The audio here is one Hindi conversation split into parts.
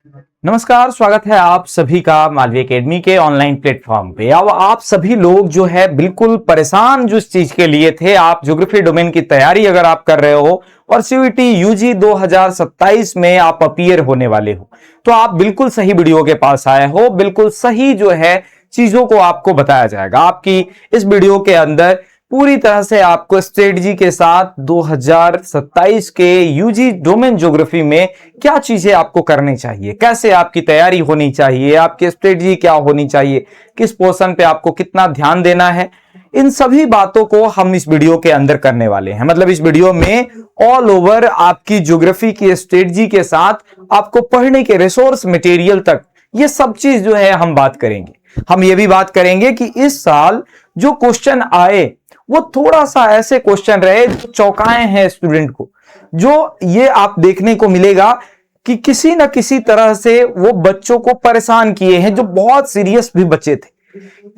नमस्कार, स्वागत है आप सभी का मालवी एकेडमी के ऑनलाइन प्लेटफॉर्म पे। अब आप सभी लोग जो है बिल्कुल परेशान जो इस चीज के लिए थे, आप ज्योग्राफी डोमेन की तैयारी अगर आप कर रहे हो और सीयूईटी यूजी 2027 में आप अपीयर होने वाले हो, तो आप बिल्कुल सही वीडियो के पास आए हो। बिल्कुल सही जो है चीजों को आपको बताया जाएगा। आपकी इस वीडियो के अंदर पूरी तरह से आपको स्ट्रेटजी के साथ 2027 के यूजी डोमेन ज्योग्राफी में क्या चीजें आपको करनी चाहिए, कैसे आपकी तैयारी होनी चाहिए, आपकी स्ट्रेटजी क्या होनी चाहिए, किस पोर्शन पे आपको कितना ध्यान देना है, इन सभी बातों को हम इस वीडियो के अंदर करने वाले हैं। मतलब इस वीडियो में ऑल ओवर आपकी ज्योग्राफी की स्ट्रेटजी के साथ आपको पढ़ने के रिसोर्स मटेरियल तक ये सब चीज जो है हम बात करेंगे। हम ये भी बात करेंगे कि इस साल जो क्वेश्चन आए वो थोड़ा सा ऐसे क्वेश्चन रहे जो चौंकाए हैं स्टूडेंट को, जो ये आप देखने को मिलेगा कि किसी न किसी तरह से वो बच्चों को परेशान किए हैं, जो बहुत सीरियस भी बच्चे थे।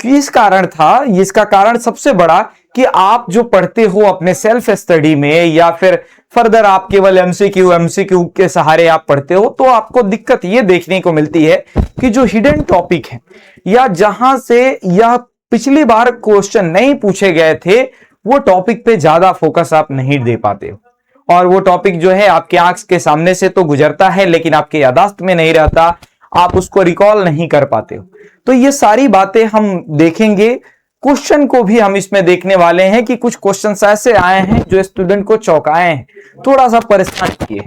किस कारण था? इसका कारण सबसे बड़ा कि आप जो पढ़ते हो अपने सेल्फ स्टडी में या फिर फर्दर आप केवल एमसीक्यू के सहारे आप पढ़ते हो, तो आपको दिक्कत ये देखने को मिलती है कि जो हिडन टॉपिक है या जहां से यह पिछली बार क्वेश्चन नहीं पूछे गए थे, वो टॉपिक पे ज्यादा फोकस आप नहीं दे पाते हो और वो टॉपिक जो है आपके आंख के सामने से तो गुजरता है लेकिन आपके याददाश्त में नहीं रहता, आप उसको रिकॉल नहीं कर पाते हो। तो ये सारी बातें हम देखेंगे। क्वेश्चन को भी हम इसमें देखने वाले हैं कि कुछ क्वेश्चन ऐसे आए हैं जो स्टूडेंट को चौंकाए हैं, थोड़ा सा परेशान किए,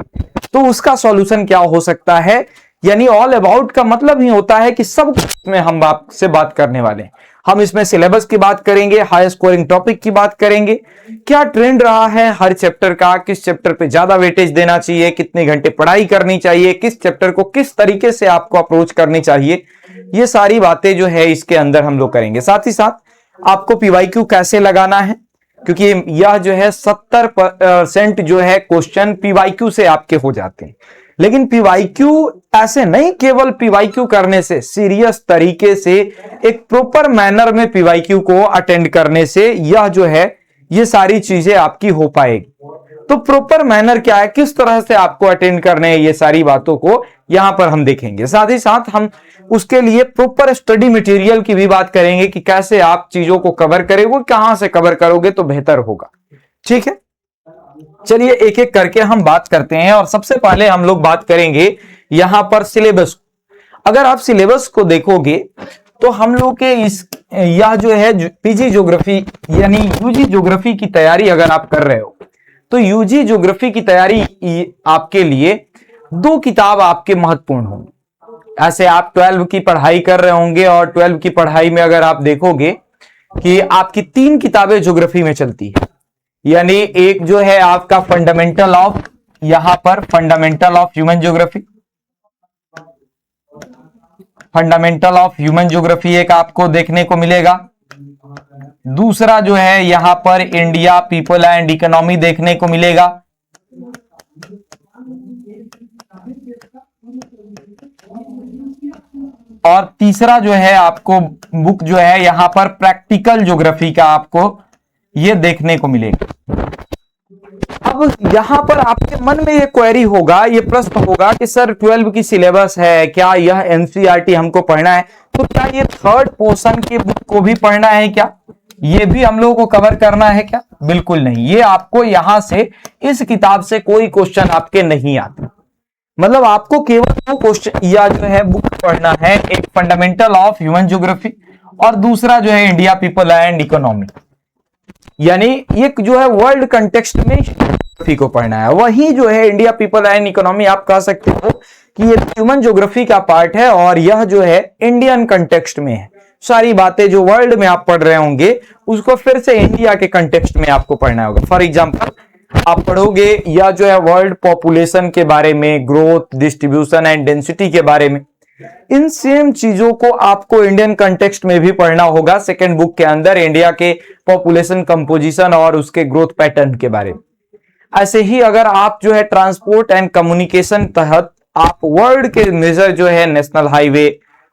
तो उसका सॉल्यूशन क्या हो सकता है। यानी ऑल अबाउट का मतलब ही होता है कि सब में हम आपसे बात करने वाले हैं। हम इसमें सिलेबस की बात करेंगे, हाई स्कोरिंग टॉपिक की बात करेंगे, क्या ट्रेंड रहा है हर चैप्टर का, किस चैप्टर पे ज्यादा वेटेज देना चाहिए, कितने घंटे पढ़ाई करनी चाहिए, किस चैप्टर को किस तरीके से आपको अप्रोच करनी चाहिए, ये सारी बातें जो है इसके अंदर हम लोग करेंगे। साथ ही साथ आपको पीवाईक्यू कैसे लगाना है, क्योंकि यह जो है 70% जो है क्वेश्चन पीवाईक्यू से आपके हो जाते हैं। लेकिन पीवाईक्यू ऐसे नहीं, केवल पीवाईक्यू करने से, सीरियस तरीके से एक प्रॉपर मैनर में पीवाईक्यू को अटेंड करने से यह जो है ये सारी चीजें आपकी हो पाएगी। तो प्रॉपर मैनर क्या है, किस तरह से आपको अटेंड करने हैं, ये सारी बातों को यहां पर हम देखेंगे। साथ ही साथ हम उसके लिए प्रॉपर स्टडी मटेरियल की भी बात करेंगे कि कैसे आप चीजों को कवर करोगे, कहां से कवर करोगे तो बेहतर होगा। ठीक है, चलिए एक एक करके हम बात करते हैं। और सबसे पहले हम लोग बात करेंगे यहां पर सिलेबस। अगर आप सिलेबस को देखोगे तो हम लोग के यह जो है पीजी ज्योग्राफी यानी यूजी ज्योग्राफी की तैयारी अगर आप कर रहे हो, तो यूजी ज्योग्राफी की तैयारी आपके लिए 2 किताब आपके महत्वपूर्ण होंगे। ऐसे आप 12 की पढ़ाई कर रहे होंगे और 12 की पढ़ाई में अगर आप देखोगे कि आपकी 3 किताबें ज्योग्राफी में चलती है। यानी एक जो है आपका फंडामेंटल ऑफ, यहां पर fundamental of human geography, fundamental of human geography एक आपको देखने को मिलेगा। दूसरा जो है यहां पर इंडिया पीपल एंड इकोनॉमी देखने को मिलेगा। और तीसरा जो है आपको बुक जो है यहां पर प्रैक्टिकल ज्योग्राफी का आपको ये देखने को मिलेगा। अब यहां पर आपके मन में ये क्वेरी होगा, ये प्रश्न होगा कि सर 12 की सिलेबस है, क्या यह एनसीईआरटी हमको पढ़ना है, तो क्या ये थर्ड पोर्शन की बुक को भी पढ़ना है, क्या ये भी हम लोगों को कवर करना है क्या? बिल्कुल नहीं। ये आपको यहां से इस किताब से कोई क्वेश्चन आपके नहीं आते। मतलब आपको केवल 2 क्वेश्चन या जो है बुक पढ़ना है, एक फंडामेंटल ऑफ ह्यूमन ज्योग्राफी और दूसरा जो है इंडिया पीपल एंड इकोनॉमी। यानी एक जो है वर्ल्ड कंटेक्स्ट में ज्योग्राफी को पढ़ना है, वही जो है इंडिया पीपल एंड इकोनॉमी आप कह सकते हो कि ये ह्यूमन ज्योग्राफी का पार्ट है और यह जो है इंडियन कंटेक्स्ट में है। सारी बातें जो वर्ल्ड में आप पढ़ रहे होंगे उसको फिर से इंडिया के कंटेक्स्ट में आपको पढ़ना होगा। फॉर एग्जांपल आप पढ़ोगे या जो है वर्ल्ड पॉपुलेशन के बारे में, ग्रोथ, डिस्ट्रीब्यूशन एंड डेंसिटी के बारे में, इन सेम चीजों को आपको इंडियन कंटेक्स्ट में भी पढ़ना होगा। सेकेंड बुक के अंदर इंडिया के पॉपुलेशन कंपोजिशन और उसके ग्रोथ पैटर्न के बारे में। ऐसे ही अगर आप जो है ट्रांसपोर्ट एंड कम्युनिकेशन तहत आप वर्ल्ड के मेजर जो है नेशनल हाईवे,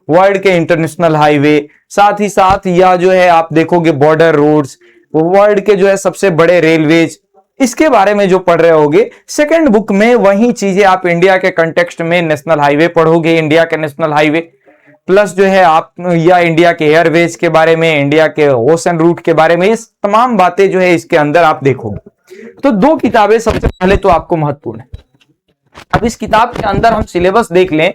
वर्ल्ड के इंटरनेशनल हाईवे, साथ ही साथ यह जो है आप देखोगे बॉर्डर रोड्स, वर्ल्ड के जो है सबसे बड़े रेलवेज, इसके बारे में जो पढ़ रहे होगे। सेकंड बुक में वही चीजें आप इंडिया के कंटेक्स्ट में नेशनल हाईवे पढ़ोगे, इंडिया के नेशनल हाईवे प्लस जो है आप या इंडिया के एयरवेज के बारे में, इंडिया के ओशन रूट के बारे में, ये तमाम बातें जो है इसके अंदर आप देखोगे। तो दो किताबें सबसे पहले तो आपको महत्वपूर्ण है। अब इस किताब के अंदर हम सिलेबस देख लें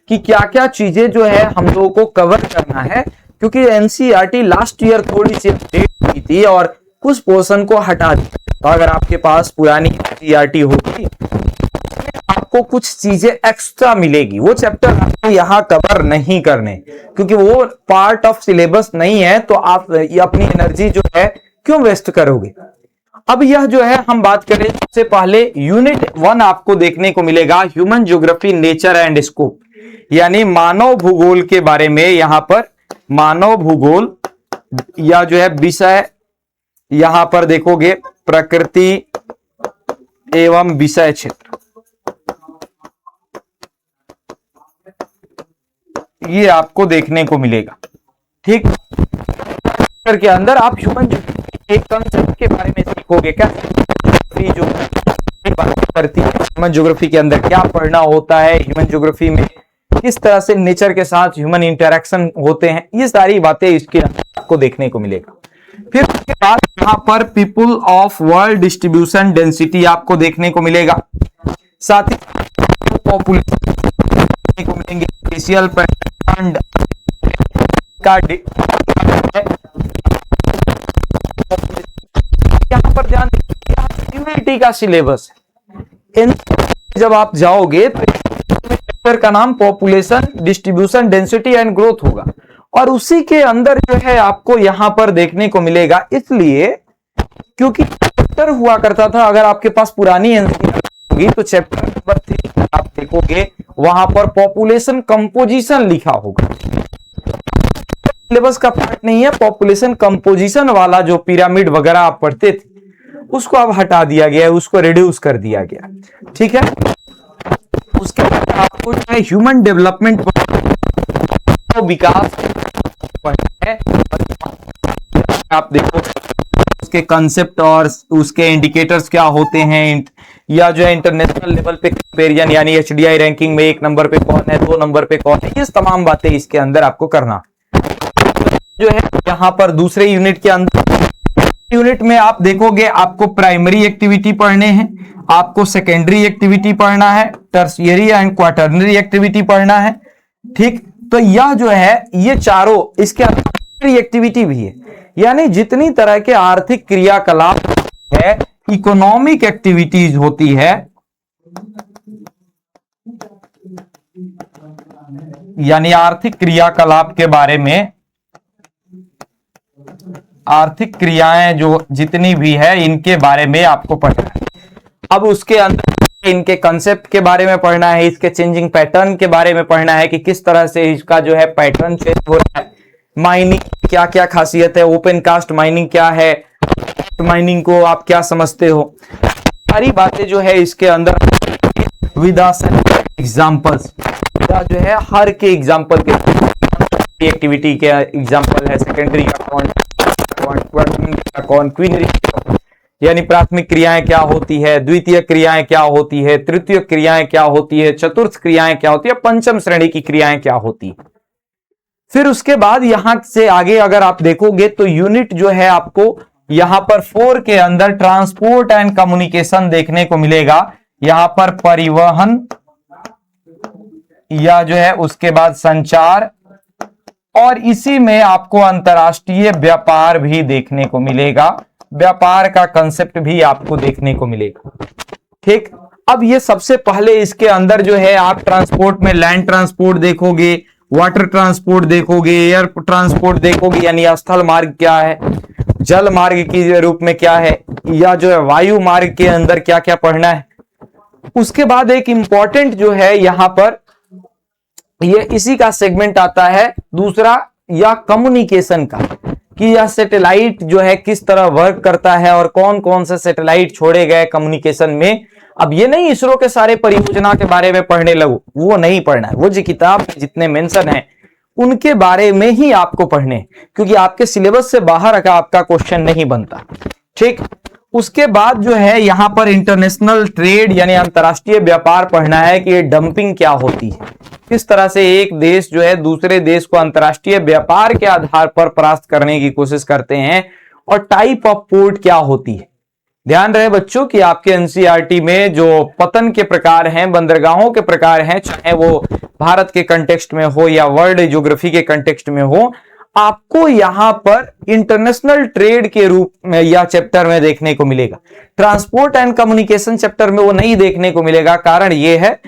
कि क्या क्या चीजें जो है हम लोगों को कवर करना है, क्योंकि एनसीईआरटी लास्ट ईयर थोड़ी सी अपडेट की थी और कुछ पोर्शन को हटा दिया। तो अगर आपके पास पुरानी एनसीईआरटी होगी आपको कुछ चीजें एक्स्ट्रा मिलेगी, वो चैप्टर आपको यहाँ कवर नहीं करने, क्योंकि वो पार्ट ऑफ सिलेबस नहीं है। तो आप अपनी एनर्जी जो है क्यों वेस्ट करोगे। अब यह जो है हम बात करें, सबसे पहले यूनिट 1 आपको देखने को मिलेगा, human geography nature and scope, यानी मानव भूगोल के बारे में। यहां पर मानव भूगोल या जो है विषय, यहां पर देखोगे प्रकृति एवं विषय क्षेत्र, ये आपको देखने को मिलेगा। ठीक, के अंदर आप ह्यूमन एक कंसेप्ट के बारे में सीखोगे, क्या जो बात करती है ह्यूमन ज्योग्राफी के अंदर क्या पढ़ना होता है, ह्यूमन ज्योग्राफी में किस तरह से नेचर के साथ ह्यूमन इंटरेक्शन होते हैं, ये सारी बातें इसके अंदर आपको देखने को मिलेगा। फिर उसके बाद यहाँ पर people of world distribution density आपको देखने को मिलेगा, साथ ही पॉपुलेशन देखने को मिलेंगे, स्पेशियल पैटर्न का यहाँ पर ध्यान यूनिटी का सिलेबस है। जब आप जाओगे तो चैप्टर का नाम population distribution density and growth होगा, और उसी के अंदर जो है आपको यहां पर देखने को मिलेगा। इसलिए क्योंकि चैप्टर हुआ करता था, अगर आपके पास पुरानी एनसीईआरटी होगी तो चैप्टर नंबर 3 आप देखोगे वहां पर पॉपुलेशन कंपोजिशन लिखा होगा। सिलेबस का पार्ट नहीं है, पॉपुलेशन कंपोजिशन वाला जो पिरामिड वगैरह आप पढ़ते थे उसको अब हटा दिया गया है, उसको रिड्यूस कर दिया गया। ठीक है, उसके बाद आपको जो है ह्यूमन डेवलपमेंट विकास पढ़ना है। आप देखो उसके कंसेप्ट और उसके इंडिकेटर्स क्या होते हैं, या जो है इंटरनेशनल लेवल पे कंपेरिजन, यानी एचडीआई रैंकिंग में 1 नंबर पे कौन है, 2 नंबर पे कौन है, ये तमाम बातें इसके अंदर आपको करना जो है। यहाँ पर दूसरे यूनिट के अंदर, यूनिट में आप देखोगे आपको प्राइमरी एक्टिविटी पढ़ने हैं, आपको सेकेंडरी एक्टिविटी पढ़ना है, टर्शियरी एंड क्वार्टरनरी एक्टिविटी पढ़ना है। ठीक, तो यह जो है ये चारों, इसके अंदर एक्टिविटी भी है, यानी जितनी तरह के आर्थिक क्रियाकलाप है, इकोनॉमिक एक्टिविटीज होती है, यानी आर्थिक क्रियाकलाप के बारे में, आर्थिक क्रियाएं जो जितनी भी है इनके बारे में आपको पढ़ना है। अब उसके अंदर इनके कंसेप्ट के बारे में पढ़ना है, इसके चेंजिंग पैटर्न के बारे में पढ़ना है कि किस तरह से इसका जो है पैटर्न चेंज हो रहा है, माइनिंग क्या क्या खासियत है, ओपन कास्ट माइनिंग क्या है, माइनिंग को आप क्या समझते हो, सारी बातें जो है इसके अंदर विद एग्जांपल्स जो है, हर के एग्जांपल के एक्टिविटी के एग्जांपल है, सेकेंडरी का कौन, क्वीनरी, यानी प्राथमिक क्रियाएं क्या होती है, द्वितीय क्रियाएं क्या होती है, तृतीय क्रियाएं क्या होती है, चतुर्थ क्रियाएं क्या होती है, पंचम श्रेणी की क्रियाएं क्या होती है। फिर उसके बाद यहां से आगे अगर आप देखोगे तो यूनिट जो है आपको यहां पर 4 के अंदर ट्रांसपोर्ट एंड कम्युनिकेशन देखने को मिलेगा। यहां पर परिवहन या जो है उसके बाद संचार, और इसी में आपको अंतरराष्ट्रीय व्यापार भी देखने को मिलेगा, व्यापार का कंसेप्ट भी आपको देखने को मिलेगा। ठीक, अब ये सबसे पहले इसके अंदर जो है आप ट्रांसपोर्ट में लैंड ट्रांसपोर्ट देखोगे, वाटर ट्रांसपोर्ट देखोगे, एयर ट्रांसपोर्ट देखोगे, यानी स्थल मार्ग क्या है, जल मार्ग के रूप में क्या है, या जो है वायु मार्ग के अंदर क्या क्या पढ़ना है। उसके बाद एक इंपॉर्टेंट जो है यहां पर ये इसी का सेगमेंट आता है दूसरा, या कम्युनिकेशन का, कि यह सैटेलाइट जो है किस तरह वर्क करता है और कौन कौन से सैटेलाइट छोड़े गए कम्युनिकेशन में। अब ये नहीं इसरो के सारे परियोजना के बारे में पढ़ने लगो, वो नहीं पढ़ना है, वो जो किताब में जितने मेंशन है उनके बारे में ही आपको पढ़ने, क्योंकि आपके सिलेबस से बाहर का आपका क्वेश्चन नहीं बनता। ठीक, उसके बाद जो है यहां पर इंटरनेशनल ट्रेड यानी अंतर्राष्ट्रीय व्यापार पढ़ना है कि ये डंपिंग क्या होती है, किस तरह से एक देश जो है दूसरे देश को अंतर्राष्ट्रीय व्यापार के आधार पर परास्त करने की कोशिश करते हैं, और टाइप ऑफ पोर्ट क्या होती है। ध्यान रहे बच्चों कि आपके एनसीईआरटी में जो पतन के प्रकार हैं, बंदरगाहों के प्रकार हैं, चाहे वो भारत के कंटेक्स्ट में हो या वर्ल्ड ज्योग्राफी के कंटेक्स्ट में हो, आपको यहां पर इंटरनेशनल ट्रेड के रूप में या चैप्टर में देखने को मिलेगा। ट्रांसपोर्ट एंड कम्युनिकेशन चैप्टर में वो नहीं देखने को मिलेगा। कारण ये है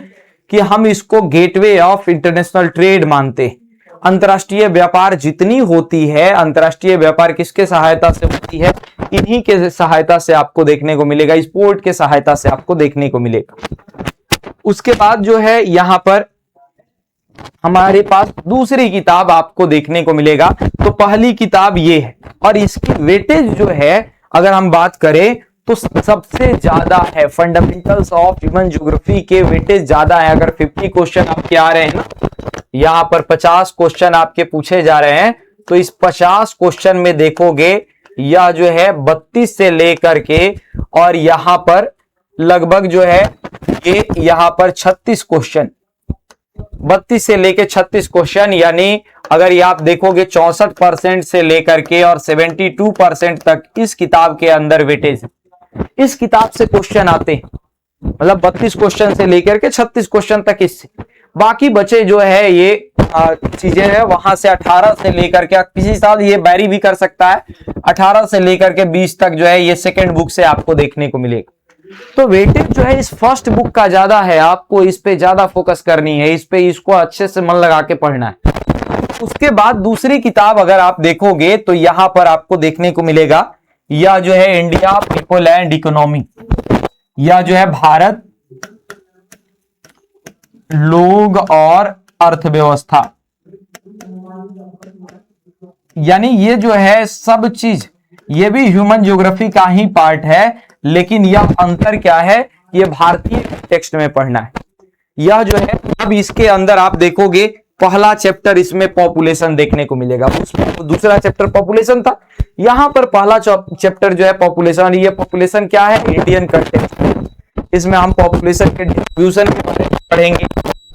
कि हम इसको गेटवे ऑफ इंटरनेशनल ट्रेड मानते हैं। अंतर्राष्ट्रीय व्यापार जितनी होती है, अंतर्राष्ट्रीय व्यापार किसके सहायता से होती है, इन्हीं के सहायता से आपको देखने को मिलेगा, स्पोर्ट के सहायता से आपको देखने को मिलेगा। उसके बाद जो है यहां पर हमारे पास दूसरी किताब आपको देखने को मिलेगा। तो पहली किताब ये है, और इसकी वेटेज जो है अगर हम बात करें तो सबसे ज्यादा है। फंडामेंटल्स ऑफ ह्यूमन ज्योग्राफी के वेटेज ज्यादा है। अगर 50 क्वेश्चन आपके आ रहे हैं ना, यहां पर 50 क्वेश्चन आपके पूछे जा रहे हैं, तो इस 50 क्वेश्चन में देखोगे यह जो है 32 से लेकर के और यहां पर लगभग जो है ये यहां पर 36 क्वेश्चन, 32 से लेकर 36 क्वेश्चन, यानी अगर ये आप देखोगे 64% से लेकर के और 72% तक इस किताब के अंदर वेटेज है। इस किताब से क्वेश्चन आते हैं, मतलब 32 क्वेश्चन से लेकर के 36 क्वेश्चन तक इससे। बाकी बचे जो है ये चीजें है वहां से 18 से लेकर के, किसी साल ये बैरी भी कर सकता है, 18 से लेकर के 20 तक जो है ये सेकेंड बुक से आपको देखने को मिलेगा। तो वेटेज जो है इस फर्स्ट बुक का ज्यादा है, आपको इस पे ज्यादा फोकस करनी है, इस पे इसको अच्छे से मन लगा के पढ़ना है। उसके बाद दूसरी किताब अगर आप देखोगे तो यहां पर आपको देखने को मिलेगा या जो है इंडिया पीपल एंड इकोनॉमी, या जो है भारत लोग और अर्थव्यवस्था। यानी ये जो है सब चीज ये भी ह्यूमन ज्योग्राफी का ही पार्ट है, लेकिन यह अंतर क्या है, ये भारतीय टेक्स्ट में पढ़ना है। यह जो है अब इसके अंदर आप देखोगे पहला चैप्टर इसमें पॉपुलेशन देखने को मिलेगा, उसमें दूसरा चैप्टर पॉपुलेशन था, यहां पर पहला चैप्टर जो है पॉपुलेशन। ये पॉपुलेशन क्या है, इंडियन कंटेक्स्ट। इसमें हम पॉपुलेशन के डिस्ट्रीब्यूशन के बारे में पढ़ेंगे,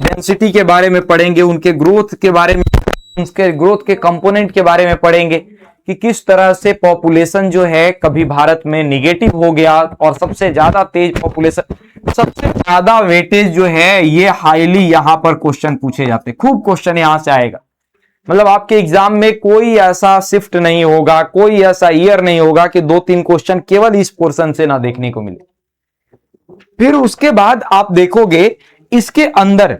डेंसिटी के बारे में पढ़ेंगे, उनके ग्रोथ के बारे में, उसके ग्रोथ के कंपोनेंट के बारे में पढ़ेंगे कि किस तरह से पॉपुलेशन जो है कभी भारत में निगेटिव हो गया और सबसे ज्यादा तेज पॉपुलेशन, सबसे ज्यादा वेटेज जो है ये हाईली यहां पर क्वेश्चन पूछे जाते हैं। खूब क्वेश्चन यहां से आएगा, मतलब आपके एग्जाम में कोई ऐसा शिफ्ट नहीं होगा, कोई ऐसा ईयर नहीं होगा कि 2-3 क्वेश्चन केवल इस पोर्शन से ना देखने को मिले। फिर उसके बाद आप देखोगे इसके अंदर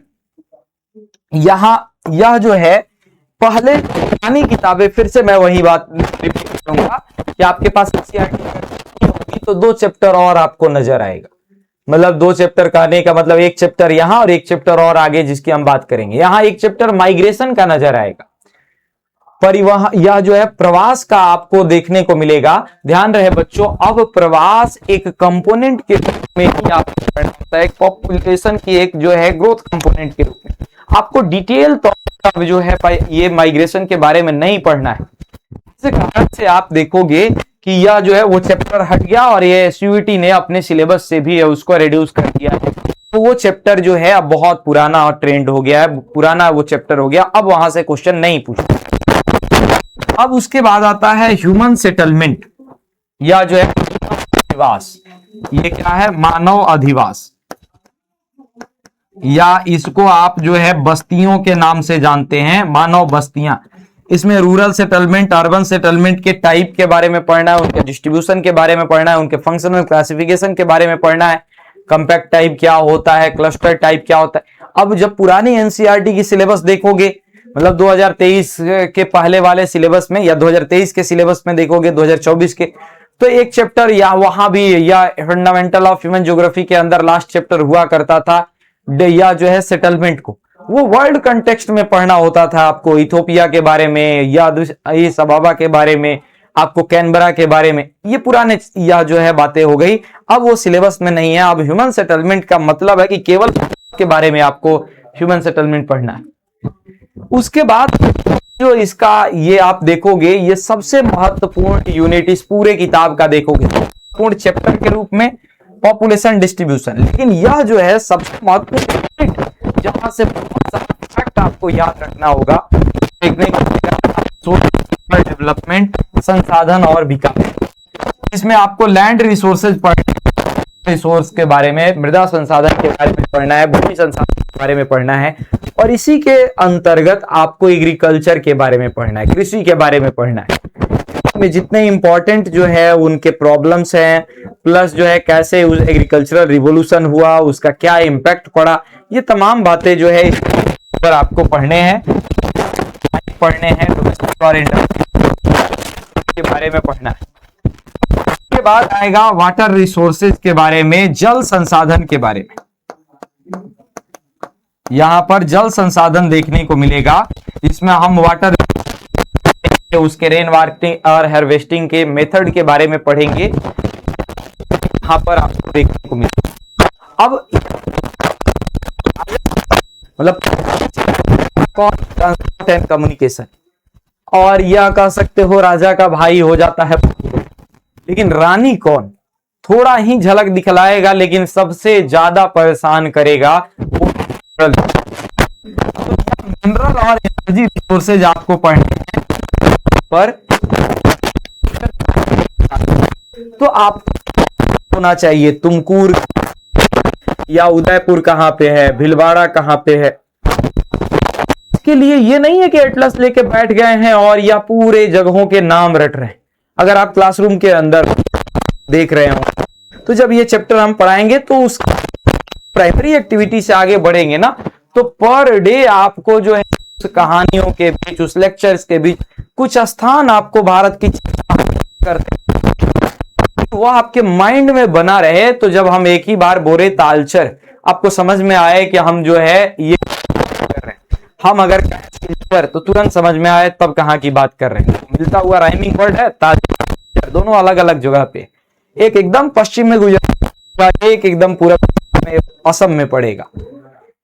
यह जो है पहले पुरानी किताबें, फिर से मैं वही बात रिपीट करूंगा कि आपके पास एनसीईआरटी होगी तो 2 चैप्टर और आपको नजर आएगा। मतलब 2 चैप्टर कहने का मतलब एक चैप्टर यहां और एक चैप्टर और आगे जिसकी हम बात करेंगे। यहां एक चैप्टर माइग्रेशन का नजर आएगा, परिवहन, यह जो है प्रवास का आपको देखने को मिलेगा। ध्यान रहे बच्चों, अब प्रवास एक कंपोनेंट के रूप में ही आपको पढ़ना होता है, एक पॉपुलेशन की एक जो है ग्रोथ कंपोनेंट के रूप में। आपको डिटेल तौर पर जो है ये माइग्रेशन के बारे में नहीं पढ़ना है। इस कारण से आप देखोगे कि यह जो है वो चैप्टर हट गया और ये एसयूईटी ने अपने सिलेबस से भी उसको रिड्यूस कर दिया है। तो वो चैप्टर जो है अब बहुत पुराना और ट्रेंड हो गया है, पुराना वो चैप्टर हो गया, अब वहां से क्वेश्चन नहीं पूछते। अब उसके बाद आता है ह्यूमन सेटलमेंट, या जो है अधिवास। ये क्या है, मानव अधिवास, या इसको आप जो है बस्तियों के नाम से जानते हैं, मानव बस्तियां। इसमें रूरल सेटलमेंट, अर्बन सेटलमेंट के टाइप के बारे में पढ़ना है, उनके डिस्ट्रीब्यूशन के बारे में पढ़ना है, उनके फंक्शनल क्लासिफिकेशन के बारे में पढ़ना है, कंपैक्ट टाइप क्या होता है, क्लस्टर टाइप क्या होता है। अब जब पुरानी एनसीईआरटी की सिलेबस देखोगे, मतलब 2023 के पहले वाले सिलेबस में या 2023 के सिलेबस में देखोगे 2024 के, तो एक चैप्टर या वहां भी या फंडामेंटल ऑफ ह्यूमन ज्योग्राफी के अंदर लास्ट चैप्टर हुआ करता था, या जो है सेटलमेंट को वो वर्ल्ड कंटेक्स्ट में पढ़ना होता था। आपको इथोपिया के बारे में या एडिस अबाबा के बारे में, आपको कैनबरा के बारे में, ये पुराने या जो है बातें हो गई, अब वो सिलेबस में नहीं है। अब ह्यूमन सेटलमेंट का मतलब है कि केवल के बारे में आपको ह्यूमन सेटलमेंट पढ़ना है। उसके बाद जो इसका ये आप देखोगे, ये सबसे महत्वपूर्ण यूनिट इस पूरे किताब का देखोगे पूर्ण चैप्टर के रूप में पॉपुलेशन डिस्ट्रीब्यूशन, लेकिन यह जो है सबसे महत्वपूर्ण जहां से बहुत सारा फैक्ट आपको याद रखना होगा देखने को डेवलपमेंट, संसाधन और विकास। इसमें आपको लैंड रिसोर्सेज रिसोर्स के बारे में, मृदा संसाधन के बारे में पढ़ना है, भूमि संसाधन के बारे में पढ़ना है, और इसी के अंतर्गत आपको एग्रीकल्चर के बारे में पढ़ना है, कृषि के बारे में पढ़ना है। में जितने इंपॉर्टेंट जो है उनके प्रॉब्लम्स हैं, प्लस जो है कैसे उस एग्रीकल्चरल रिवोल्यूशन हुआ, उसका क्या इम्पैक्ट पड़ा, ये तमाम बातें जो है इस पर आपको पढ़ने हैं डोमेस्टिक और इंडस्ट्रियल के बारे में पढ़ना है। उसके बाद आएगा वाटर रिसोर्सेज के बारे में, जल संसाधन के बारे में। यहां पर जल संसाधन देखने को मिलेगा, इसमें हम वाटर उसके रेन वाटरिंग और हार्वेस्टिंग के मेथड के बारे में पढ़ेंगे। यहां पर आपको देखने को मिलेगा अब मतलब ट्रांसपोर्ट एंड कम्युनिकेशन, और यह कह सकते हो राजा का भाई हो जाता है, लेकिन रानी कौन थोड़ा ही झलक दिखलाएगा, लेकिन सबसे ज्यादा परेशान करेगा वो मिनरल और एनर्जी रिसोर्सेज आपको पढ़ने हैं पर। तो आप होना चाहिए तुमकुर या उदयपुर कहां पे है, भीलवाड़ा कहां पे है। इसके लिए ये नहीं है कि एटलस लेके बैठ गए हैं और या पूरे जगहों के नाम रट रहे हैं। अगर आप क्लासरूम के अंदर देख रहे हो तो जब ये चैप्टर हम पढ़ाएंगे तो उस प्राइमरी एक्टिविटी से आगे बढ़ेंगे ना, तो पर डे आपको जो है उस कहानियों के बीच, उस लेक्चर्स के बीच कुछ स्थान आपको भारत की करते वो आपके माइंड में बना रहे। तो जब हम एक ही बार बोरे तालचर आपको समझ में आए कि हम जो है ये कर रहे हैं, हम अगर तो तुरंत समझ में आए तब कहां की बात कर रहे हैं। मिलता हुआ राइमिंग वर्ड है तालचर, दोनों अलग अलग जगह पे, एक एकदम पश्चिम में गुजरात, एक एकदम पूरब में असम में पड़ेगा।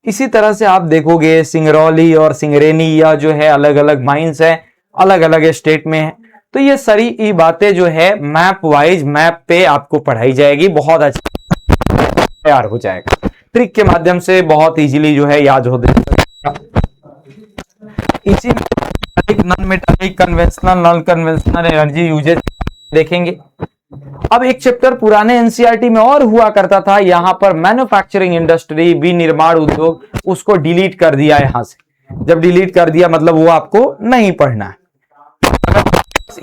इसी तरह से आप देखोगे सिंगरौली और सिंगरेनी या जो है अलग अलग माइंस है, अलग अलग स्टेट में है। तो ये सारी बातें जो है मैप वाइज, मैप पे आपको पढ़ाई जाएगी, बहुत अच्छा तैयार हो जाएगा, ट्रिक के माध्यम से बहुत इजीली जो है याद हो जाएगा। इसी non metallic, conventional, non conventional energy uses देखेंगे। अब एक चैप्टर पुराने एनसीईआरटी में और हुआ करता था, यहां पर मैन्युफैक्चरिंग इंडस्ट्री, विनिर्माण उद्योग, उसको डिलीट कर दिया यहां से। जब डिलीट कर दिया मतलब वो आपको नहीं पढ़ना है।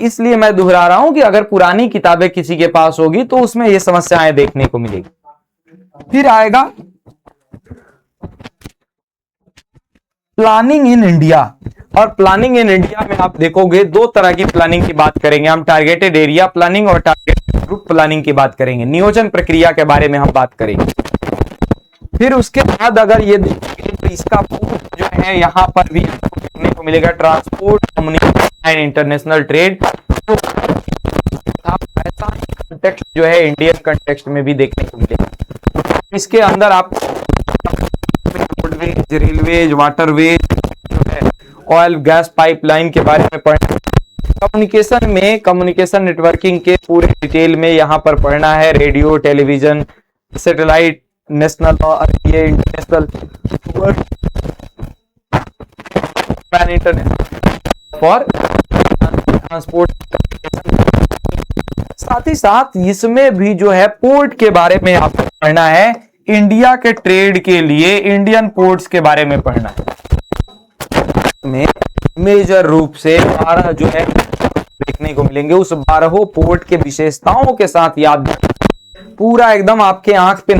इसलिए मैं दोहरा रहा हूं कि अगर पुरानी किताबें किसी के पास होगी तो उसमें ये समस्याएं देखने को मिलेगी। फिर आएगा प्लानिंग इन इंडिया, और प्लानिंग इन इंडिया में आप देखोगे दो तरह की प्लानिंग की बात करेंगे हम, टारगेटेड एरिया प्लानिंग और टारगेटेड ग्रुप प्लानिंग की बात करेंगे, नियोजन प्रक्रिया के बारे में हम बात करेंगे। फिर उसके बाद अगर ये देखेंगे तो इसका जो है यहाँ पर भी देखने को मिलेगा transport, communication and international trade. तो ऐसा ही कंटेक्स्ट जो है इंडियन कंटेक्स्ट में भी देखने को मिलेगा। इसके अंदर आप roadways, railways, waterways, oil gas pipeline के बारे में पढ़ना। कम्युनिकेशन में कम्युनिकेशन नेटवर्किंग के पूरे डिटेल में यहाँ पर पढ़ना है, रेडियो, टेलीविजन, सैटेलाइट, नेशनल और ये इंटरनेशनल फॉर ट्रांसपोर्ट। साथ ही साथ इसमें भी जो है पोर्ट के बारे में आपको पढ़ना है, इंडिया के ट्रेड के लिए इंडियन पोर्ट्स के बारे में पढ़ना है। में मेजर रूप से 12 जो है देखने को मिलेंगे, उस 12 पोर्ट के विशेषताओं के साथ याद पूरा एकदम आपके आंख पे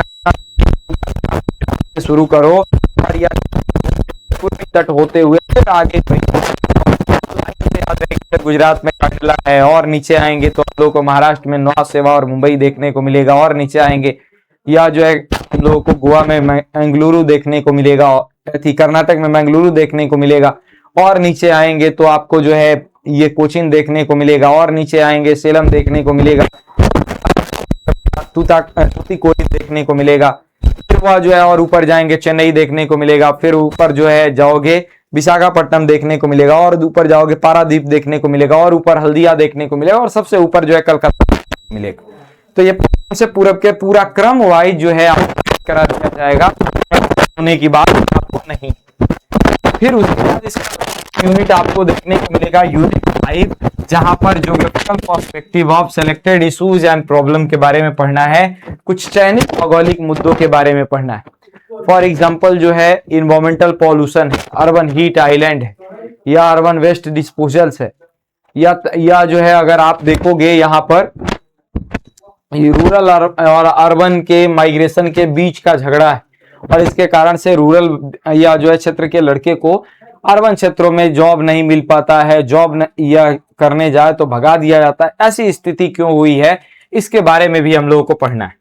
शुरू करो और तट होते हुए फिर आगे गुजरात में कांडला है, और नीचे आएंगे तो हम लोगों को महाराष्ट्र में नौसेवा सेवा और मुंबई देखने को मिलेगा, और नीचे आएंगे या जो है हम लोगों को गोवा में मंगलुरु देखने को मिलेगा, कर्नाटक में मंगलुरु देखने को मिलेगा, और नीचे आएंगे तो आपको जो है ये कोचिन देखने को मिलेगा, और नीचे आएंगे सेलम देखने को मिलेगा, तूतीकोरिन देखने को मिलेगा, फिर वह जो है और ऊपर जाएंगे चेन्नई देखने को मिलेगा, फिर ऊपर जो है जाओगे विशाखापट्टनम देखने को मिलेगा, और ऊपर जाओगे पारादीप देखने को मिलेगा, और ऊपर हल्दिया देखने को मिलेगा, और सबसे ऊपर जो है कलकत्ता मिलेगा। तो ये पश्चिम से पूरब के पूरा क्रम वाइज जो है आपको करा दिया जाएगा होने की बात आपको नहीं। फिर उसके बाद इसका यूनिट आपको देखने को मिलेगा यूनिट 5, जहां पर geographical perspective of selected issues and problem के बारे में पढ़ना है, कुछ चयनित भौगोलिक मुद्दों के बारे में पढ़ना है। फॉर एग्जाम्पल जो है इन्वायरमेंटल पॉल्यूशन है, अर्बन हीट आइलैंड है, या अर्बन वेस्ट डिस्पोजल्स है, या जो है अगर आप देखोगे यहाँ पर रूरल और अर्बन के माइग्रेशन के बीच का झगड़ा है, और इसके कारण से रूरल या जो है क्षेत्र के लड़के को अर्बन क्षेत्रों में जॉब नहीं मिल पाता है, जॉब या करने जाए तो भगा दिया जाता है, ऐसी स्थिति क्यों हुई है, इसके बारे में भी हम लोगों को पढ़ना है।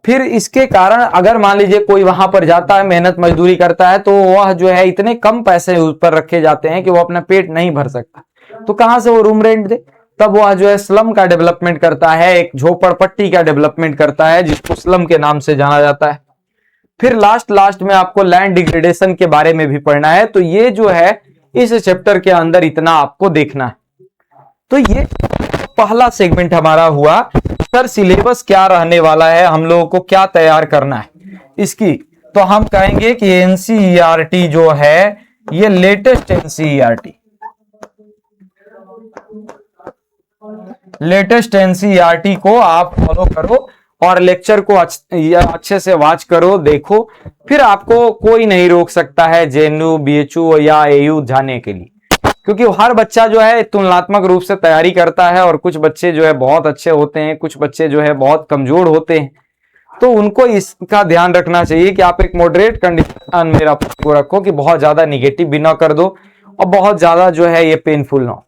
फिर इसके कारण अगर मान लीजिए कोई वहां पर जाता है, मेहनत मजदूरी करता है, तो वह जो है इतने कम पैसे उस पर रखे जाते हैं कि वो अपना पेट नहीं भर सकता, तो कहां से वो रूम रेंट दे। तब वह जो है स्लम का डेवलपमेंट करता है, एक झोपड़पट्टी का डेवलपमेंट करता है, जिसको स्लम के नाम से जाना जाता है। फिर लास्ट में आपको लैंड डिग्रेडेशन के बारे में भी पढ़ना है। तो ये जो है इस चैप्टर के अंदर इतना आपको देखना है। तो ये पहला सेगमेंट हमारा हुआ। सर सिलेबस क्या रहने वाला है, हम लोगों को क्या तैयार करना है इसकी, तो हम कहेंगे कि एनसीईआरटी जो है ये लेटेस्ट एनसीईआरटी को आप फॉलो करो और लेक्चर को अच्छे से वॉच करो, देखो। फिर आपको कोई नहीं रोक सकता है जेएनयू, बीएचयू या एयू जाने के लिए, क्योंकि हर बच्चा जो है तुलनात्मक रूप से तैयारी करता है, और कुछ बच्चे जो है बहुत अच्छे होते हैं, कुछ बच्चे जो है बहुत कमजोर होते हैं। तो उनको इसका ध्यान रखना चाहिए कि आप एक मॉडरेट कंडीशन में रखो, कि बहुत ज्यादा निगेटिव भी ना कर दो और बहुत ज्यादा जो है ये पेनफुल ना हो।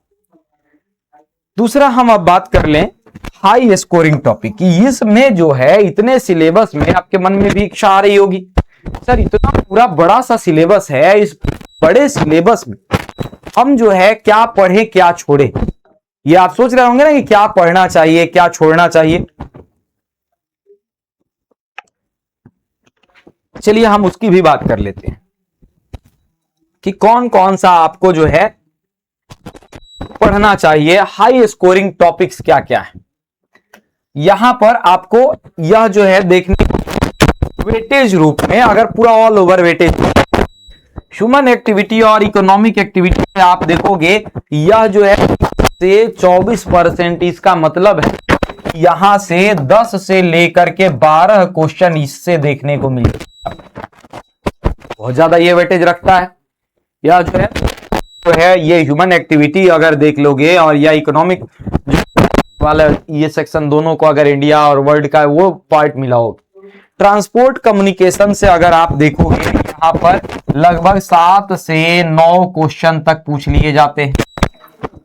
दूसरा हम अब बात कर लें हाई स्कोरिंग टॉपिक की। इसमें जो है इतने सिलेबस में आपके मन में भी इच्छा आ रही होगी, सर इतना पूरा बड़ा सा सिलेबस है, इस बड़े सिलेबस में हम जो है क्या पढ़े क्या छोड़े। ये आप सोच रहे होंगे ना कि क्या पढ़ना चाहिए क्या छोड़ना चाहिए। चलिए हम उसकी भी बात कर लेते हैं कि कौन कौन सा आपको जो है पढ़ना चाहिए, हाई स्कोरिंग टॉपिक्स क्या क्या है। यहां पर आपको यह जो है देखने वेटेज रूप में, अगर पूरा all over weightage human activity और इकोनॉमिक एक्टिविटी में आप देखोगे, यह जो है से 24%, इसका मतलब है यहां से 10 से लेकर के 12 क्वेश्चन इससे देखने को मिलेगा। बहुत ज्यादा ये वेटेज रखता है। यह जो है ये ह्यूमन एक्टिविटी अगर देख लोगे, और या इकोनॉमिक वाला ये सेक्शन, दोनों को अगर इंडिया और वर्ल्ड का वो पार्ट मिला हो। ट्रांसपोर्ट कम्युनिकेशन से अगर आप देखोगे, यहाँ पर लगभग 7 से 9 क्वेश्चन तक पूछ लिए जाते हैं।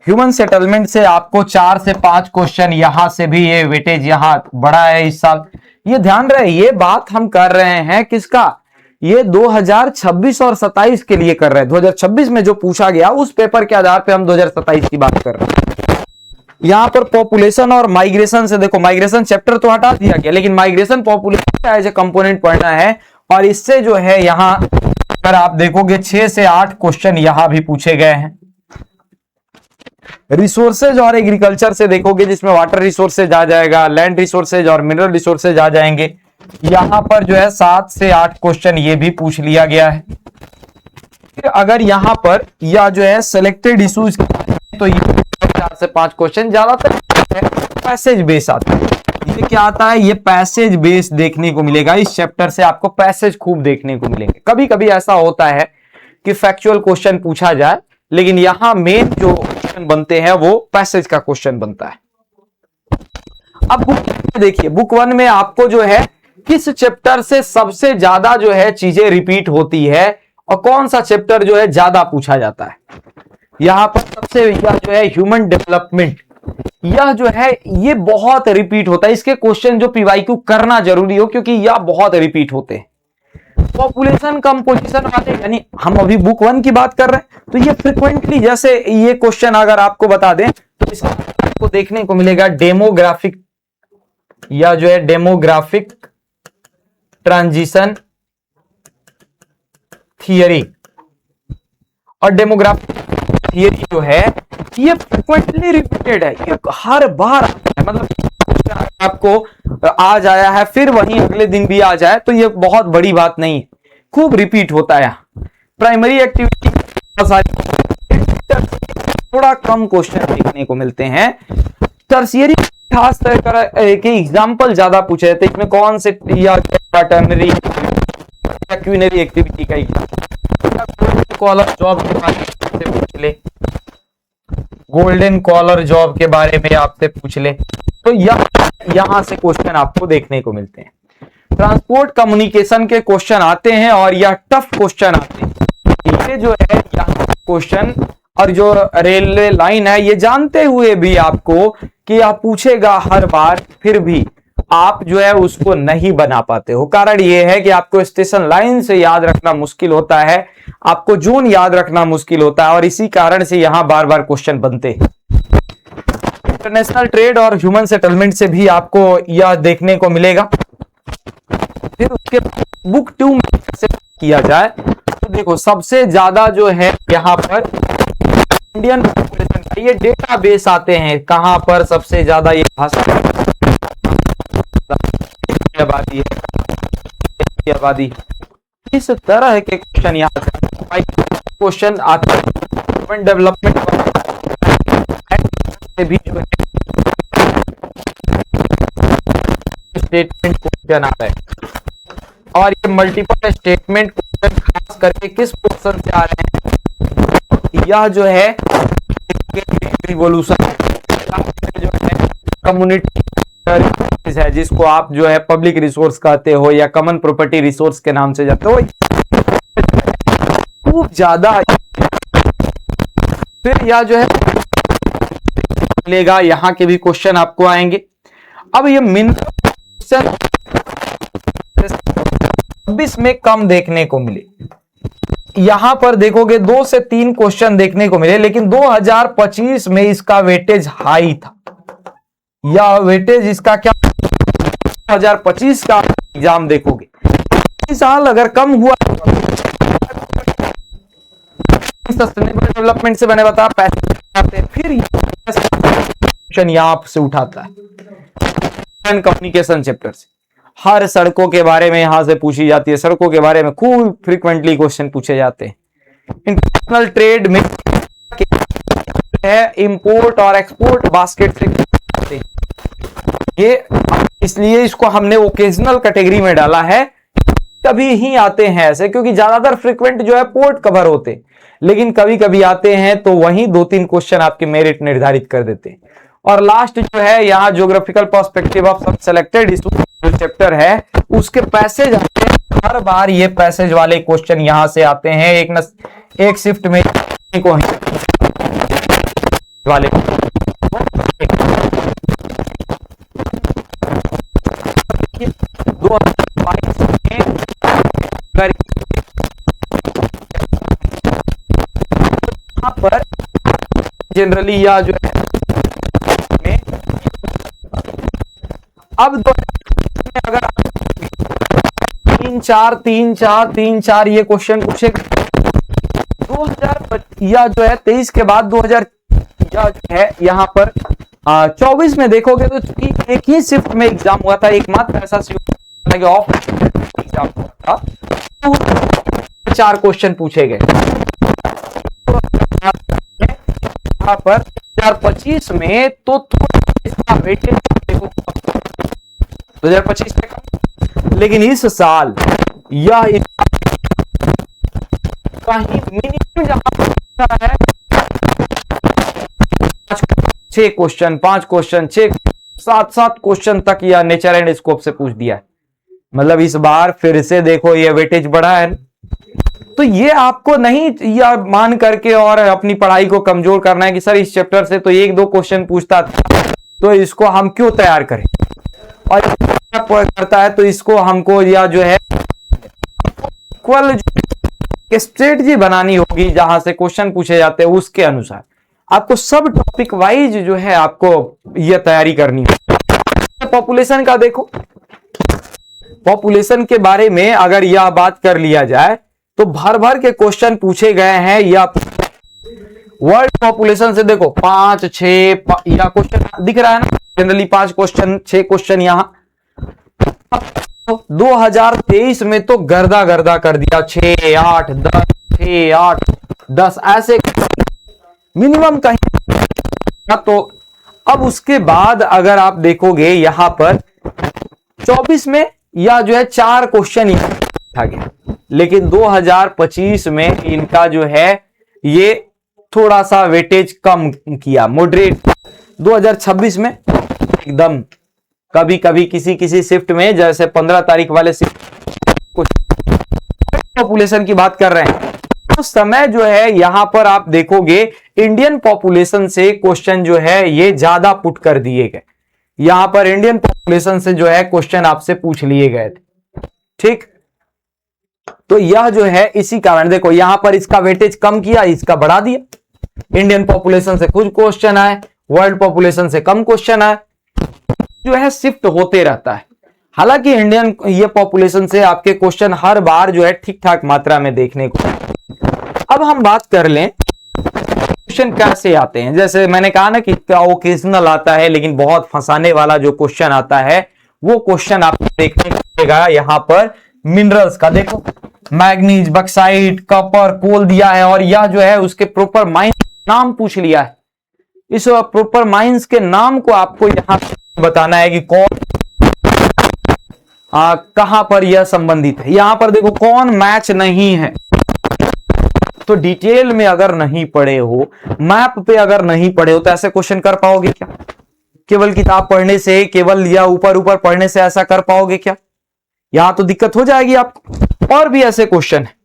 ह्यूमन सेटलमेंट से आपको 4 से 5 क्वेश्चन, यहां से भी ये वेटेज यहां बढ़ा है इस साल। ये ध्यान रहे, ये बात हम कर रहे हैं किसका, ये 2026 और 27 के लिए कर रहे हैं। 2026 में जो पूछा गया उस पेपर के आधार पे हम 2027 की बात कर रहे हैं। यहां पर पॉपुलेशन और माइग्रेशन से देखो, माइग्रेशन चैप्टर तो हटा दिया गया, लेकिन migration population as a component पढ़ना है, और इससे जो है यहां अगर आप देखोगे 6 से 8 क्वेश्चन यहां भी पूछे गए हैं। रिसोर्सेज और एग्रीकल्चर से देखोगे, जिसमें वाटर रिसोर्सेज आ जाएगा, लैंड रिसोर्सेज और मिनरल रिसोर्सेज आ जाएंगे। यहां पर जो है 7 से 8 क्वेश्चन ये भी पूछ लिया गया है। फिर अगर यहां पर या जो है सिलेक्टेड इश्यूज, तो ये 4 से 5 क्वेश्चन ज्यादातर पैसेज बेस आता है। ये क्या आता है, ये पैसेज बेस देखने को मिलेगा। इस चैप्टर से आपको पैसेज खूब देखने को मिलेंगे। कभी कभी ऐसा होता है कि फैक्चुअल क्वेश्चन पूछा जाए, लेकिन यहां मेन जो क्वेश्चन बनते हैं वो पैसेज का क्वेश्चन बनता है। अब बुक देखिए, बुक 1 में आपको जो है किस चैप्टर से सबसे ज्यादा जो है चीजें रिपीट होती है, और कौन सा चैप्टर जो है ज्यादा पूछा जाता है। यहां पर सबसे यह जो है ह्यूमन डेवलपमेंट, यह जो है ये बहुत रिपीट होता है। इसके क्वेश्चन जो पीवाईक्यू करना जरूरी हो, क्योंकि यह बहुत रिपीट होते हैं। पॉपुलेशन कंपोजिशन वाले, यानी हम अभी बुक 1 की बात कर रहे हैं, तो ये फ्रिक्वेंटली जैसे ये क्वेश्चन अगर आपको बता दें, तो इसका आपको देखने को मिलेगा डेमोग्राफिक, या जो है डेमोग्राफिक ट्रांजिशन थियरी। और डेमोग्राफिक थियरी जो है ये फ्रिक्वेंटली रिपीटेड है, ये हर बार आता है। मतलब आपको आज आया है फिर वहीं अगले दिन भी आ जाए तो ये बहुत बड़ी बात नहीं है, खूब रिपीट होता है। प्राइमरी एक्टिविटी थोड़ा कम क्वेश्चन देखने को मिलते हैं। टर्शियरी खास तरह के एग्जाम्पल ज्यादा पूछे जाते हैं, इसमें कौन से या टर्नरी या क्वीनरी एक्टिविटी का एग्जाम्पल, कॉलर जॉब के बारे में पूछ ले, गोल्डन कॉलर जॉब के बारे में आपसे पूछ ले, तो यहां से क्वेश्चन आपको देखने को मिलते हैं। ट्रांसपोर्ट कम्युनिकेशन के क्वेश्चन आते हैं और यह टफ क्वेश्चन आते हैं। ये जो है यहाँ क्वेश्चन और जो रेलवे लाइन है ये जानते हुए भी आपको कि आप पूछेगा हर बार, फिर भी आप जो है उसको नहीं बना पाते हो। कारण ये है कि आपको स्टेशन लाइन से याद रखना मुश्किल होता है, आपको जोन याद रखना मुश्किल होता है और इसी कारण से यहां बार बार क्वेश्चन बनते हैं। इंटरनेशनल ट्रेड और ह्यूमन सेटलमेंट से भी आपको यह देखने को मिलेगा। फिर उसके बुक 2 में से किया जाए तो देखो सबसे ज्यादा जो है यहाँ पर इंडियन पॉपुलेशन का ये डेटा बेस आते हैं, कहां पर सबसे ज्यादा ये भाषा आबादी है, आबादी इस तरह के क्वेश्चन यहाँ क्वेश्चन आते हैं। डेवलपमेंट भी जो है स्टेटमेंट क्वेश्चन आता है और ये मल्टीपल स्टेटमेंट क्वेश्चन खास करके किस पोर्शन से आ रहे हैं, यह जो है रिवॉल्यूशन जो है कम्युनिटी है जिसको आप जो है पब्लिक रिसोर्स कहते हो या कॉमन प्रॉपर्टी रिसोर्स के नाम से जाते हो, खूब ज्यादा। फिर यह जो है मिलेगा, यहाँ के भी क्वेश्चन आपको आएंगे। अब ये मिनरल 26 में कम देखने को मिले, यहां पर देखोगे 2 से 3 क्वेश्चन देखने को मिले, लेकिन 2025 में इसका वेटेज हाई था। या वेटेज इसका क्या 2025 का एग्जाम देखोगे, इस साल अगर कम हुआ सस्टेनेबल डेवलपमेंट से मैंने बताया पैसे, फिर क्वेश्चन यहां से उठाता है कम्युनिकेशन चैप्टर से। हर सड़कों के बारे में यहां से पूछी जाती है, सड़कों के बारे में खूब फ्रीक्वेंटली क्वेश्चन पूछे जाते हैं। इंटरनेशनल ट्रेड में है इंपोर्ट और एक्सपोर्ट बास्केट से, ये इसलिए इसको हमने ओकेजनल कैटेगरी में डाला है, कभी ही आते हैं ऐसे, क्योंकि ज्यादातर फ्रीक्वेंट जो है पोर्ट कवर होते, लेकिन कभी कभी आते हैं तो वहीं 2-3 क्वेश्चन आपके मेरिट निर्धारित कर देते हैं। और लास्ट जो है यहाँ ज्योग्राफिकल पर्सपेक्टिव ऑफ सब सेलेक्टेड जो चैप्टर है उसके पैसेज आते हैं, हर बार ये पैसेज वाले क्वेश्चन यहां से आते हैं। एक शिफ्ट में को वाले यहाँ पर जनरली या जो है अब अगर 3-4 ये क्वेश्चन पूछे 2000 या जो है 23 के बाद 2000 या जो है यहाँ पर 24 में देखोगे तो एक ही शिफ्ट में एग्जाम हुआ था, एकमात्र ऐसा ऑफ एग्जाम हुआ था, तो 4 क्वेश्चन पूछे गए। यहाँ पर 2025 में तो इसका वेटेज देखो 2025 में, लेकिन इस साल यह कहीं मिनिमम जहां है 6 क्वेश्चन 5 क्वेश्चन 6 7 क्वेश्चन तक यह नेचर एंड स्कोप से पूछ दिया है। मतलब इस बार फिर से देखो ये वेटेज बढ़ा है, तो ये आपको नहीं या मान करके और अपनी पढ़ाई को कमजोर करना है कि सर इस चैप्टर से तो 1-2 क्वेश्चन पूछता था तो इसको हम क्यों तैयार करें, और करता है तो इसको हमको या जो है इक्वल स्ट्रेटजी बनानी होगी जहां से क्वेश्चन पूछे जाते हैं, उसके अनुसार आपको सब टॉपिक वाइज जो है आपको यह तैयारी करनी है। पॉपुलेशन का देखो, पॉपुलेशन के बारे में अगर यह बात कर लिया जाए तो भर भर के क्वेश्चन पूछे गए हैं। या वर्ल्ड पॉपुलेशन से देखो 5-6 या क्वेश्चन दिख रहा है ना, जनरली 5 क्वेश्चन 6 क्वेश्चन यहां। 2023 में तो गर्दा गर्दा कर दिया, 6 8 10 6 8 10 ऐसे मिनिमम कहीं। तो अब उसके बाद अगर आप देखोगे यहां पर 24 में या जो है 4 क्वेश्चन आ गया, लेकिन 2025 में इनका जो है ये थोड़ा सा वेटेज कम किया, मॉडरेट। 2026 में एकदम कभी कभी किसी किसी शिफ्ट में, जैसे 15 तारीख वाले शिफ्ट पॉपुलेशन की बात कर रहे हैं, तो समय जो है यहां पर आप देखोगे इंडियन पॉपुलेशन से क्वेश्चन जो है ये ज्यादा पुट कर दिए गए। यहां पर इंडियन पॉपुलेशन से जो है क्वेश्चन आपसे पूछ लिए गए थे, ठीक। तो यह जो है इसी कारण देखो यहां पर इसका वेटेज कम किया, इसका बढ़ा दिया। इंडियन पॉपुलेशन से कुछ क्वेश्चन आए, वर्ल्ड पॉपुलेशन से कम क्वेश्चन आए, जो है शिफ्ट होते रहता है। हालांकि इंडियन ये पॉपुलेशन से आपके क्वेश्चन हर बार जो है ठीक ठाक मात्रा में देखने को। अब हम बात कर लें क्वेश्चन कैसे आते हैं। जैसे मैंने कहा ना कि ओकेजनल आता है, लेकिन बहुत फंसाने वाला जो क्वेश्चन आता है वो क्वेश्चन आपको देखने को मिलेगा यहां पर मिनरल्स का। देखो मैग्नीज, बक्साइट, कॉपर, कोल दिया है और यह जो है उसके प्रॉपर माइन नाम पूछ लिया है। इस प्रॉपर माइंस के नाम को आपको यहां बताना है कि कौन कहां पर यह संबंधित है। यहां पर देखो कौन मैच नहीं है, तो डिटेल में अगर नहीं पढ़े हो, मैप पे अगर नहीं पढ़े हो, तो ऐसे क्वेश्चन कर पाओगे क्या? केवल किताब पढ़ने से, केवल या ऊपर ऊपर पढ़ने से ऐसा कर पाओगे क्या? यहां तो दिक्कत हो जाएगी आपको। और भी ऐसे क्वेश्चन है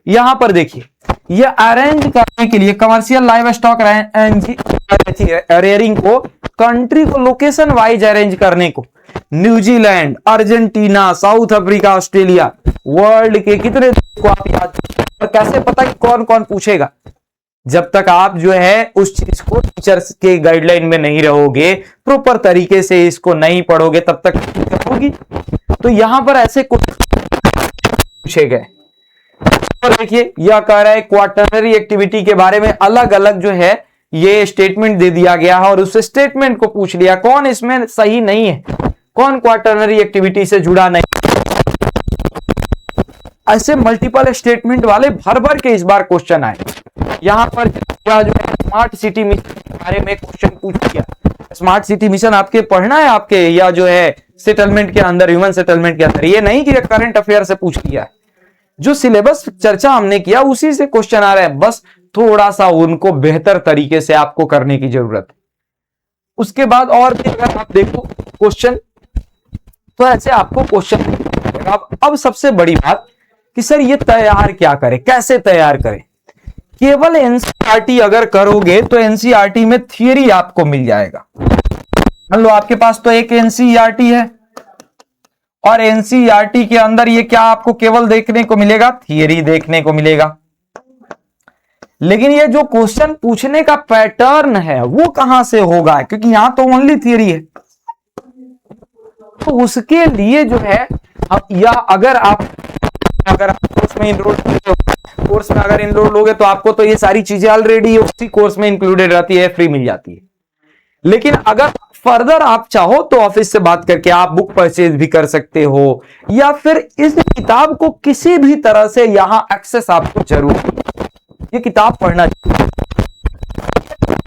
यहां पर देखिए, ये अरेंज करने के लिए कमर्शियल लाइव स्टॉक रेयरिंग को, कंट्री को लोकेशन वाइज अरेंज करने को, New Zealand, Argentina, south Africa, Australia, world के कितने देश को आप याद, और कैसे पता कि कौन कौन पूछेगा? जब तक आप जो है उस चीज को टीचर्स के गाइडलाइन में नहीं रहोगे, प्रॉपर तरीके से इसको नहीं पढ़ोगे, तब तक होगी। तो यहां पर ऐसे पूछे गए। और देखिए यह कह रहा है क्वार्टरनरी एक्टिविटी के बारे में अलग अलग जो है ये स्टेटमेंट दे दिया गया है, और उस स्टेटमेंट को पूछ लिया कौन इसमें सही नहीं है, कौन क्वार्टरनरी एक्टिविटी से जुड़ा नहीं। ऐसे मल्टीपल स्टेटमेंट वाले भर भर के इस बार क्वेश्चन आए। यहां पर जो है स्मार्ट सिटी मिशन के बारे में क्वेश्चन पूछ लिया। स्मार्ट सिटी मिशन आपके पढ़ना है आपके, या जो है सेटलमेंट के अंदर, ह्यूमन सेटलमेंट के अंदर, ये नहीं कि करंट अफेयर से पूछ लिया है। जो सिलेबस चर्चा हमने किया उसी से क्वेश्चन आ रहा है, बस थोड़ा सा उनको बेहतर तरीके से आपको करने की जरूरत है। उसके बाद और भी अगर आप देखो क्वेश्चन, तो ऐसे आपको क्वेश्चन। अब सबसे बड़ी बात कि सर ये तैयार क्या करें, कैसे तैयार करें? केवल एनसीईआरटी अगर करोगे तो एनसीईआरटी में थियरी आपको मिल जाएगा। मान लो आपके पास तो एक एनसीईआरटी है, और एनसीईआरटी के अंदर ये क्या आपको केवल देखने को मिलेगा? थियरी देखने को मिलेगा। लेकिन ये जो क्वेश्चन पूछने का पैटर्न है वो कहां से होगा? क्योंकि यहां तो ओनली थियरी है। तो उसके लिए जो है, या अगर आप कोर्स में इनरोल कोर्स में अगर इनरोल लोगे तो आपको तो ये सारी चीजें ऑलरेडी उसी कोर्स में इंक्लूडेड रहती है, फ्री मिल जाती है। लेकिन अगर फर्दर आप चाहो तो ऑफिस से बात करके आप बुक परचेज भी कर सकते हो, या फिर इस किताब को किसी भी तरह से यहां एक्सेस आपको जरूर, ये किताब पढ़ना चाहिए।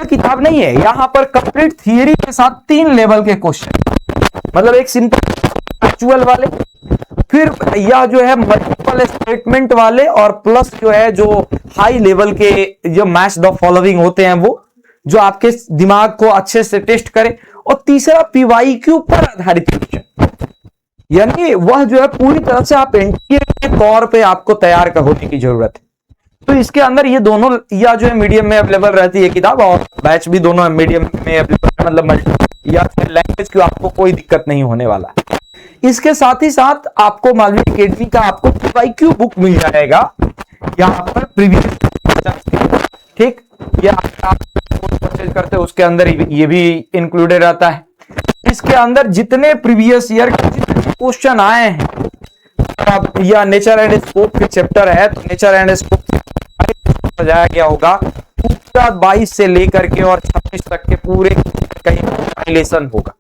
किताब नहीं है, यहां पर कंप्लीट थियरी के साथ 3 लेवल के क्वेश्चन, मतलब एक सिंपल एक्चुअल वाले, फिर यह जो है मल्टीपल स्टेटमेंट वाले, और प्लस जो है जो हाई लेवल के जो मैच द फॉलोइंग होते हैं वो, जो आपके दिमाग को अच्छे से टेस्ट करे, और तीसरा पीवाईक्यू पर आधारित क्वेश्चन, यानी वह जो है पूरी तरह से आप एनटीए के तौर पे आपको तैयार होने की जरूरत है। तो इसके अंदर ये दोनों, या जो है मीडियम में अवेलेबल रहती है किताब, और बैच भी दोनों मीडियम में अवेलेबल, मतलब या फिर लैंग्वेज की आपको कोई दिक्कत नहीं होने वाला है। इसके साथ ही साथ आपको मालवीय एकेडमी का आपको पीवाईक्यू बुक मिल जाएगा यहाँ पर प्रीवियस, ठीक, या आप परचेज करते हो उसके अंदर ये भी इंक्लूडेड रहता है। इसके अंदर जितने प्रीवियस ईयर के जितने क्वेश्चन आए हैं, या नेचर एंड स्कोप के चैप्टर है तो नेचर एंड स्कोप सजाया गया होगा 22 से लेकर के और 26 तक के पूरे कहीं कंपाइलेशन होगा।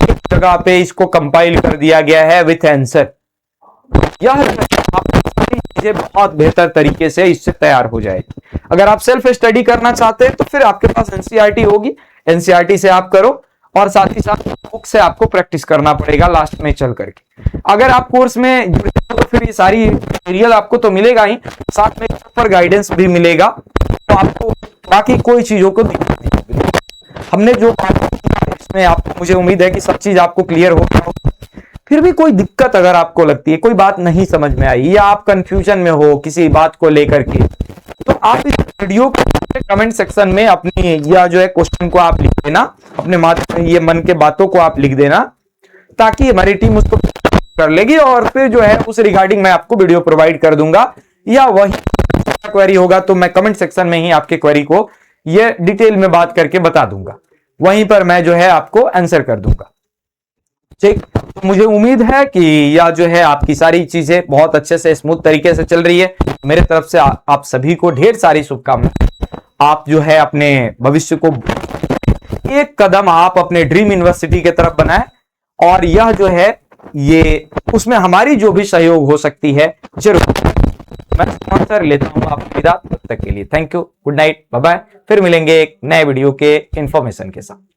एक जगह पे इसको कंपाइल कर दिया गया है विथ आंसर। यह आपकी सारी चीजें बहुत बेहतर तरीके से इससे तैयार हो जाएगी। अगर आप सेल्फ स्टडी करना चाहते हैं तो फिर आपके पास एनसीईआरटी होगी, एनसीईआरटी से आप करो और साथ ही साथ बुक से आपको प्रैक्टिस करना पड़ेगा लास्ट में चल करके। अगर आप कोर्स में जुड़े हो तो फिर ये सारी मटेरियल आपको तो मिलेगा ही, साथ में प्रॉपर गाइडेंस भी मिलेगा, तो आपको बाकी कोई चीजों को दिक्कत नहीं होगी। हमने जो इसमें आपको, मुझे उम्मीद है कि सब चीज आपको क्लियर हो गया हो। फिर भी कोई दिक्कत अगर आपको लगती है, कोई बात नहीं समझ में आई या आप कंफ्यूजन में हो किसी बात को लेकर के, तो आप इस वीडियो को कमेंट सेक्शन में अपनी या जो है क्वेश्चन को आप लिख देना, अपने माध्यम ये मन के बातों को आप लिख देना, ताकि हमारी टीम उसको कर लेगी और फिर जो है उस रिगार्डिंग मैं आपको वीडियो प्रोवाइड कर दूंगा। या वही क्वेरी होगा तो मैं कमेंट सेक्शन में ही आपके क्वेरी को ये डिटेल में बात करके बता दूंगा, वहीं पर मैं जो है आपको आंसर कर दूंगा। ठीक, तो मुझे उम्मीद है कि यह जो है आपकी सारी चीजें बहुत अच्छे से स्मूथ तरीके से चल रही है। मेरे तरफ से आप सभी को ढेर सारी शुभकामनाएं। आप जो है अपने भविष्य को एक कदम आप अपने ड्रीम यूनिवर्सिटी की तरफ बनाएं, और यह जो है ये उसमें हमारी जो भी सहयोग हो सकती है जरूर। मैं स्पॉन्सर लेता हूं आपकी विदा, तब तक के लिए thank you, good night, bye bye. फिर मिलेंगे एक नए वीडियो के इंफॉर्मेशन के साथ।